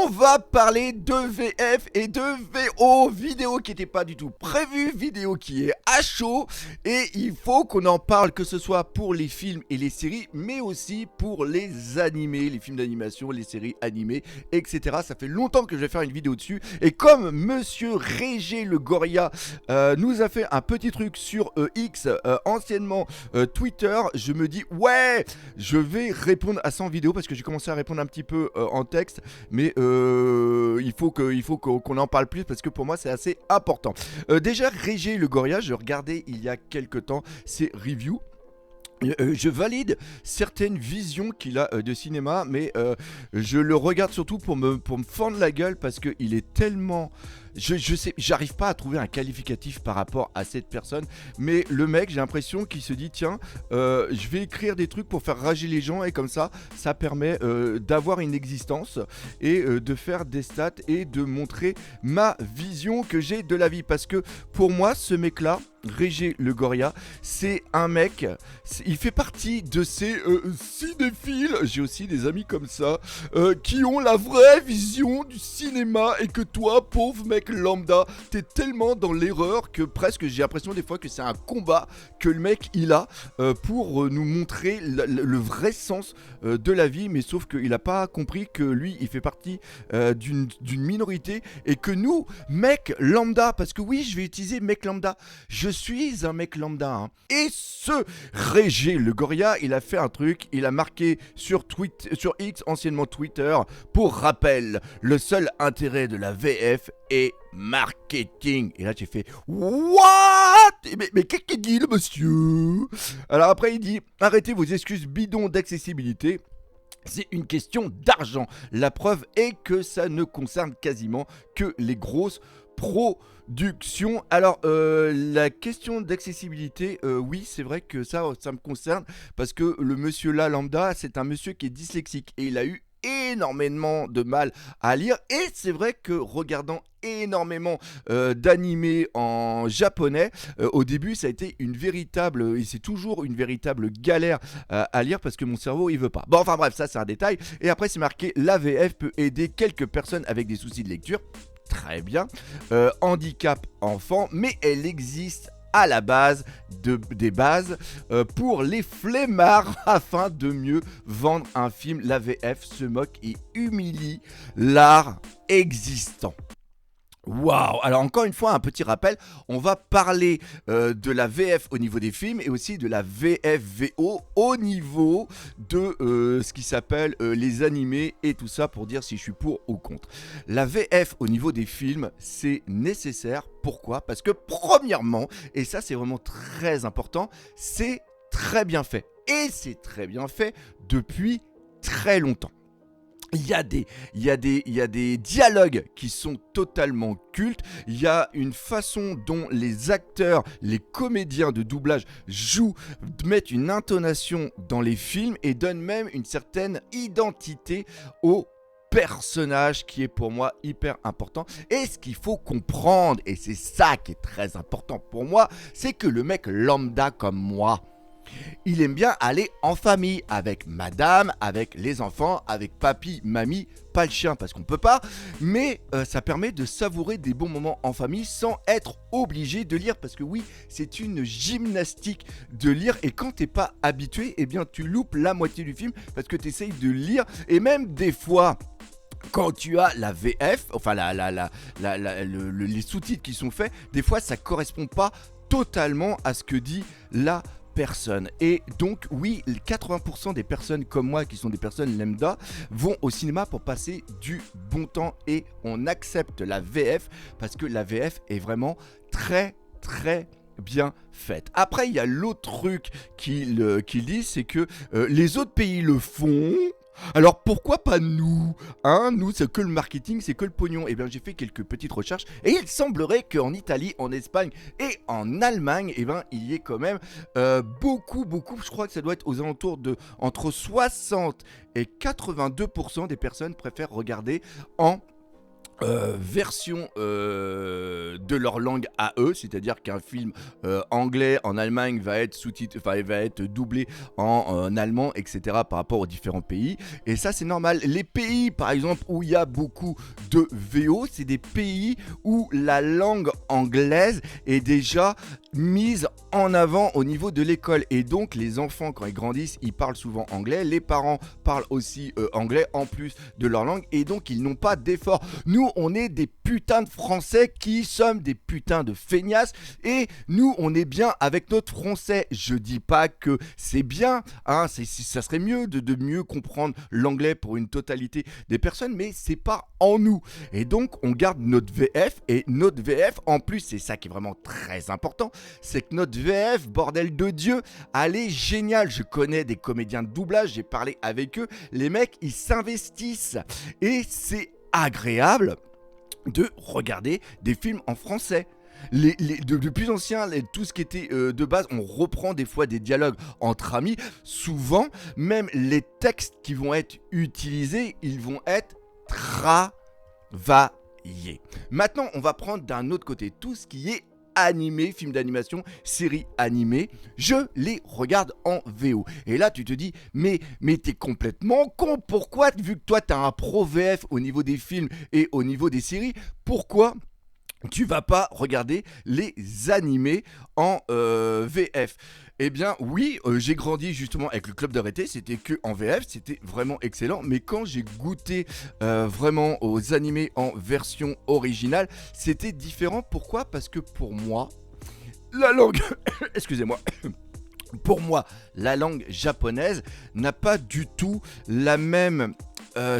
On va parler de VF et de VO, vidéo qui n'était pas du tout prévue, vidéo qui est à chaud et il faut qu'on en parle, que ce soit pour les films et les séries, mais aussi pour les animés, les films d'animation, les séries animées, etc. Ça fait longtemps que je vais faire une vidéo dessus et comme Monsieur Régé le Goria nous a fait un petit truc sur X, anciennement Twitter, je me dis ouais, je vais répondre à 100 vidéos parce que j'ai commencé à répondre un petit peu en texte, mais il faut qu'on en parle plus parce que pour moi c'est assez important. Déjà Régé le Goria, je regardais il y a quelques temps ses reviews. Je valide certaines visions qu'il a de cinéma, mais je le regarde surtout pour me fendre la gueule parce qu'il est tellement... Je sais, j'arrive pas à trouver un qualificatif par rapport à cette personne, mais le mec, j'ai l'impression qu'il se dit tiens, je vais écrire des trucs pour faire rager les gens et comme ça permet d'avoir une existence et de faire des stats et de montrer ma vision que j'ai de la vie. Parce que pour moi, ce mec-là, Régé le Goria, c'est un mec, il fait partie de ces cinéphiles, j'ai aussi des amis comme ça, qui ont la vraie vision du cinéma et que toi, pauvre mec lambda, t'es tellement dans l'erreur que presque j'ai l'impression des fois que c'est un combat que le mec il a pour nous montrer le vrai sens de la vie, mais sauf qu'il a pas compris que lui il fait partie d'une minorité et que nous, mec lambda, parce que oui je vais utiliser mec lambda, je suis un mec lambda hein. Et ce Régé le Goria, il a fait un truc, il a marqué sur X, anciennement Twitter, pour rappel, le seul intérêt de la VF est marketing. Et là j'ai fait what? Mais qu'est-ce qu'il dit le monsieur? Alors après il dit arrêtez vos excuses bidons d'accessibilité. C'est une question d'argent. La preuve est que ça ne concerne quasiment que les grosses productions. Alors, la question d'accessibilité, oui, c'est vrai que ça me concerne parce que le monsieur là, lambda, c'est un monsieur qui est dyslexique et il a eu énormément de mal à lire et c'est vrai que regardant énormément d'animés en japonais au début ça a été une véritable et c'est toujours une véritable galère à lire parce que mon cerveau il veut pas. Bon enfin bref ça c'est un détail et après c'est marqué la VF peut aider quelques personnes avec des soucis de lecture. Très bien, handicap enfant, mais elle existe à la base des bases pour les flemmards afin de mieux vendre un film. La VF se moque et humilie l'art existant. Waouh! Alors encore une fois, un petit rappel, on va parler de la VF au niveau des films et aussi de la VF-VO au niveau de ce qui s'appelle les animés et tout ça pour dire si je suis pour ou contre. La VF au niveau des films, c'est nécessaire. Pourquoi? Parce que premièrement, et ça c'est vraiment très important, c'est très bien fait. Et c'est très bien fait depuis très longtemps. Il y a des dialogues qui sont totalement cultes. Il y a une façon dont les acteurs, les comédiens de doublage jouent, mettent une intonation dans les films et donnent même une certaine identité au personnage qui est pour moi hyper important. Et ce qu'il faut comprendre, et c'est ça qui est très important pour moi, c'est que le mec lambda comme moi, il aime bien aller en famille, avec madame, avec les enfants, avec papy, mamie, pas le chien parce qu'on peut pas, mais ça permet de savourer des bons moments en famille sans être obligé de lire, parce que oui, c'est une gymnastique de lire, et quand t'es pas habitué, eh bien tu loupes la moitié du film, parce que t'essayes de lire, et même des fois... Quand tu as la VF, enfin les sous-titres qui sont faits, des fois ça correspond pas totalement à ce que dit la personne. Et donc oui, 80% des personnes comme moi qui sont des personnes lambda vont au cinéma pour passer du bon temps et on accepte la VF parce que la VF est vraiment très bien faite. Après il y a l'autre truc qu'il dit, c'est que les autres pays le font. Alors pourquoi pas nous? Hein, nous c'est que le marketing, c'est que le pognon. Et bien j'ai fait quelques petites recherches et il semblerait qu'en Italie, en Espagne et en Allemagne, et ben il y ait quand même beaucoup, je crois que ça doit être aux alentours de entre 60 et 82% des personnes préfèrent regarder en version de leur langue à eux, c'est-à-dire qu'un film anglais en Allemagne va être sous-titré, enfin va être doublé en allemand, etc. par rapport aux différents pays. Et ça c'est normal. Les pays par exemple où il y a beaucoup de VO, c'est des pays où la langue anglaise est déjà mise en avant au niveau de l'école. Et donc les enfants quand ils grandissent, ils parlent souvent anglais. Les parents parlent aussi anglais en plus de leur langue. Et donc ils n'ont pas d'effort. Nous, on est des putains de Français qui sommes des putains de feignasses et nous, on est bien avec notre français. Je dis pas que c'est bien, hein, ça serait mieux de mieux comprendre l'anglais pour une totalité des personnes, mais c'est pas en nous. Et donc, on garde notre VF et notre VF, en plus, c'est ça qui est vraiment très important, c'est que notre VF, bordel de Dieu, elle est géniale. Je connais des comédiens de doublage, j'ai parlé avec eux, les mecs, ils s'investissent et c'est agréable de regarder des films en français. De plus anciens, tout ce qui était de base, on reprend des fois des dialogues entre amis. Souvent, même les textes qui vont être utilisés, ils vont être travaillés. Maintenant, on va prendre d'un autre côté tout ce qui est animé, film d'animation, série animée, je les regarde en VO. Et là, tu te dis, mais t'es complètement con. Pourquoi, vu que toi, t'as un pro VF au niveau des films et au niveau des séries, pourquoi tu vas pas regarder les animés en VF? Eh bien oui, j'ai grandi justement avec le Club d'Arrêté, c'était que en VF, c'était vraiment excellent. Mais quand j'ai goûté vraiment aux animés en version originale, c'était différent. Pourquoi? Parce que pour moi, la langue... Excusez-moi. Pour moi, la langue japonaise n'a pas du tout la même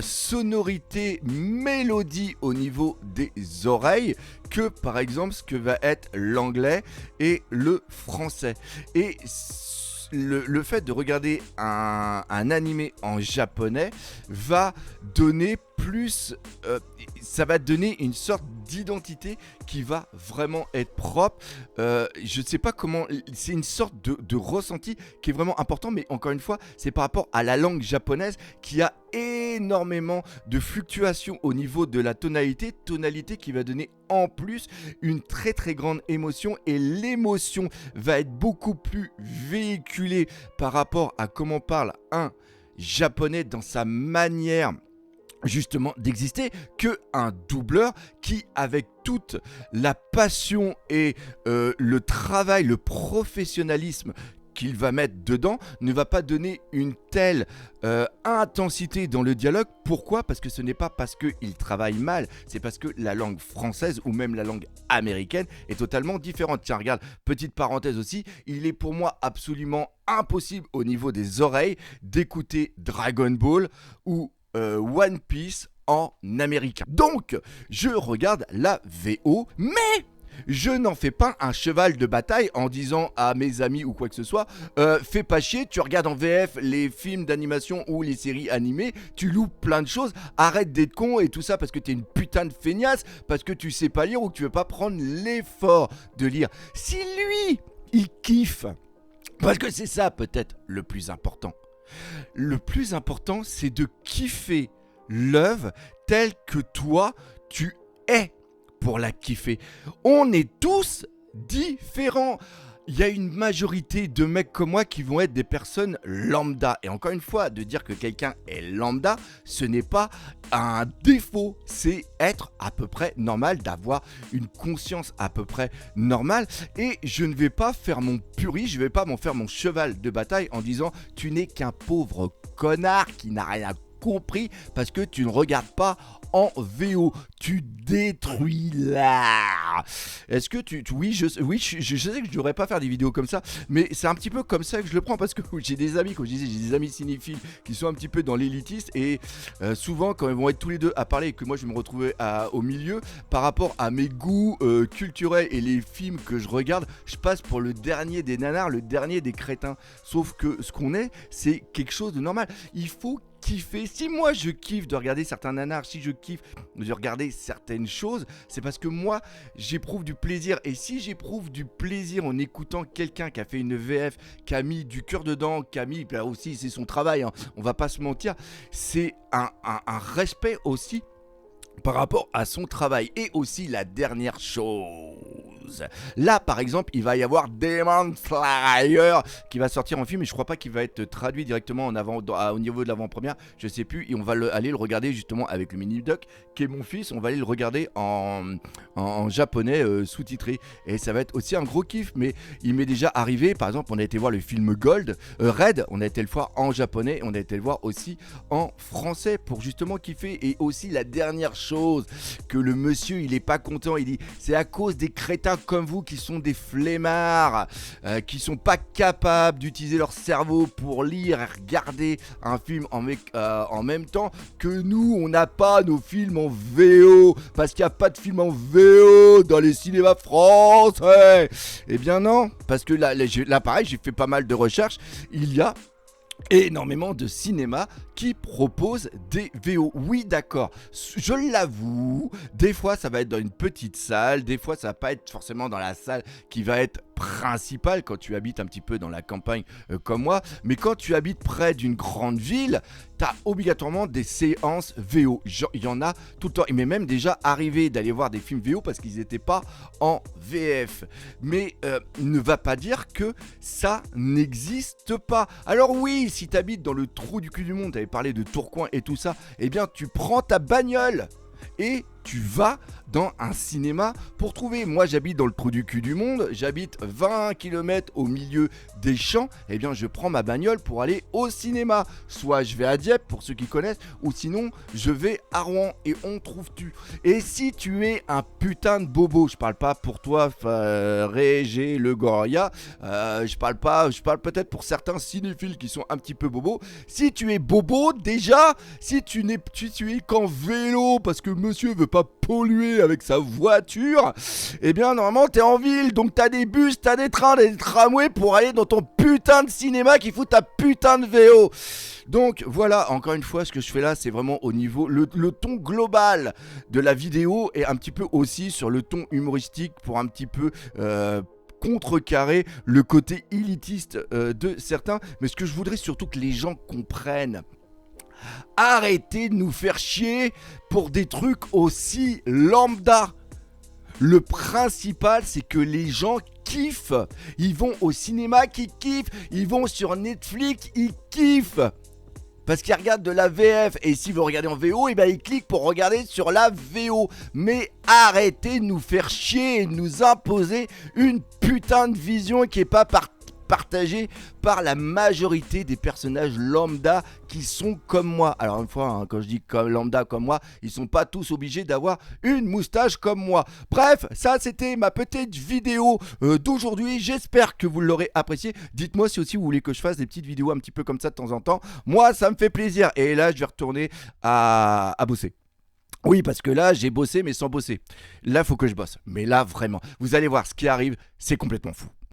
sonorité, mélodie au niveau des oreilles que par exemple ce que va être l'anglais et le français. Et le fait de regarder un animé en japonais va donner plus, ça va donner une sorte d'identité qui va vraiment être propre. Je ne sais pas comment, c'est une sorte de ressenti qui est vraiment important, mais encore une fois, c'est par rapport à la langue japonaise qui a énormément de fluctuations au niveau de la tonalité qui va donner en plus une très très grande émotion, et l'émotion va être beaucoup plus véhiculée par rapport à comment parle un japonais dans sa manière justement d'exister que un doubleur qui, avec toute la passion et le travail, le professionnalisme qu'il va mettre dedans, ne va pas donner une telle intensité dans le dialogue. Pourquoi? Parce que ce n'est pas parce qu'il travaille mal, c'est parce que la langue française ou même la langue américaine est totalement différente. Tiens, regarde, petite parenthèse aussi, il est pour moi absolument impossible au niveau des oreilles d'écouter Dragon Ball ou One Piece en américain. Donc, je regarde la VO, mais je n'en fais pas un cheval de bataille en disant à mes amis ou quoi que ce soit, fais pas chier, tu regardes en VF les films d'animation ou les séries animées, tu loupes plein de choses, arrête d'être con et tout ça parce que t'es une putain de feignasse, parce que tu sais pas lire ou que tu veux pas prendre l'effort de lire. Si lui, il kiffe, parce que c'est ça peut-être le plus important. Le plus important, c'est de kiffer l'œuvre telle que toi, tu es pour la kiffer. On est tous différents. Il y a une majorité de mecs comme moi qui vont être des personnes lambda. Et encore une fois, de dire que quelqu'un est lambda, ce n'est pas un défaut. C'est être à peu près normal, d'avoir une conscience à peu près normale. Et je ne vais pas faire mon puriste, je ne vais pas m'en faire mon cheval de bataille en disant tu n'es qu'un pauvre connard qui n'a rien compris parce que tu ne regardes pas en VO, tu détruis l'art. Est-ce que oui, je sais que je devrais pas faire des vidéos comme ça, mais c'est un petit peu comme ça que je le prends parce que j'ai des amis, comme je disais, j'ai des amis cinéphiles qui sont un petit peu dans l'élitiste et souvent quand ils vont être tous les deux à parler et que moi je vais me retrouver au milieu par rapport à mes goûts culturels et les films que je regarde, je passe pour le dernier des nanars, le dernier des crétins. Sauf que ce qu'on est, c'est quelque chose de normal. Il faut kiffer. Si moi je kiffe de regarder certains nanars, si je kiffe de regarder certaines choses, c'est parce que moi j'éprouve du plaisir. Et si j'éprouve du plaisir en écoutant quelqu'un qui a fait une VF, qui a mis du cœur dedans, qui a mis, là aussi c'est son travail, hein, on va pas se mentir, c'est un respect aussi par rapport à son travail. Et aussi la dernière chose. Là, par exemple, il va y avoir Demon Slayer qui va sortir en film, et je crois pas qu'il va être traduit directement au niveau de l'avant-première, je sais plus, et on va aller le regarder justement avec le mini-doc, qui est mon fils, on va aller le regarder en japonais sous-titré, et ça va être aussi un gros kiff, mais il m'est déjà arrivé, par exemple, on a été voir le film Red, on a été le voir en japonais, on a été le voir aussi en français, pour justement kiffer. Et aussi la dernière chose, que le monsieur il est pas content, il dit c'est à cause des crétins comme vous qui sont des flemmards, qui sont pas capables d'utiliser leur cerveau pour lire et regarder un film en même temps que nous, on n'a pas nos films en VO, parce qu'il n'y a pas de film en VO dans les cinémas français. Eh bien non, parce que là pareil, j'ai fait pas mal de recherches, il y a énormément de cinéma qui propose des VO. Oui, d'accord, je l'avoue, des fois ça va être dans une petite salle, des fois ça va pas être forcément dans la salle qui va être principale quand tu habites un petit peu dans la campagne comme moi, mais quand tu habites près d'une grande ville, t'as obligatoirement des séances VO. Il y en a tout le temps. Il m'est même déjà arrivé d'aller voir des films VO parce qu'ils n'étaient pas en VF. Mais ne va pas dire que ça n'existe pas. Alors oui, si t'habites dans le trou du cul du monde, t'avais parlé de Tourcoing et tout ça, eh bien tu prends ta bagnole et tu vas dans un cinéma pour trouver. Moi j'habite dans le trou du cul du monde, j'habite 20 km au milieu des champs, et bien je prends ma bagnole pour aller au cinéma. Soit je vais à Dieppe pour ceux qui connaissent, ou sinon je vais à Rouen, et on trouve tu. Et si tu es un putain de bobo, je parle pas pour toi Régé Le Goria, je parle peut-être pour certains cinéphiles qui sont un petit peu bobos. Si tu es bobo déjà, si tu es qu'en vélo parce que monsieur veut pas polluer avec sa voiture, eh bien normalement t'es en ville, donc t'as des bus, t'as des trains, des tramways pour aller dans ton putain de cinéma qui fout ta putain de VO. Donc voilà, encore une fois, ce que je fais là, c'est vraiment au niveau, le ton global de la vidéo, et un petit peu aussi sur le ton humoristique pour un petit peu contrecarrer le côté élitiste de certains. Mais ce que je voudrais surtout que les gens comprennent, arrêtez de nous faire chier pour des trucs aussi lambda. Le principal, c'est que les gens kiffent. Ils vont au cinéma, qui kiffent. Ils vont sur Netflix, ils kiffent. Parce qu'ils regardent de la VF. Et si vous regardez en VO, et ben ils cliquent pour regarder sur la VO. Mais arrêtez de nous faire chier et de nous imposer une putain de vision qui est pas partagé par la majorité des personnages lambda qui sont comme moi. Alors une fois, quand je dis comme lambda comme moi, ils sont pas tous obligés d'avoir une moustache comme moi. Bref, ça c'était ma petite vidéo d'aujourd'hui. J'espère que vous l'aurez apprécié. Dites-moi si aussi vous voulez que je fasse des petites vidéos un petit peu comme ça de temps en temps. Moi, ça me fait plaisir. Et là, je vais retourner à bosser. Oui, parce que là, j'ai bossé mais sans bosser. Là, faut que je bosse. Mais là, vraiment, vous allez voir, ce qui arrive, c'est complètement fou.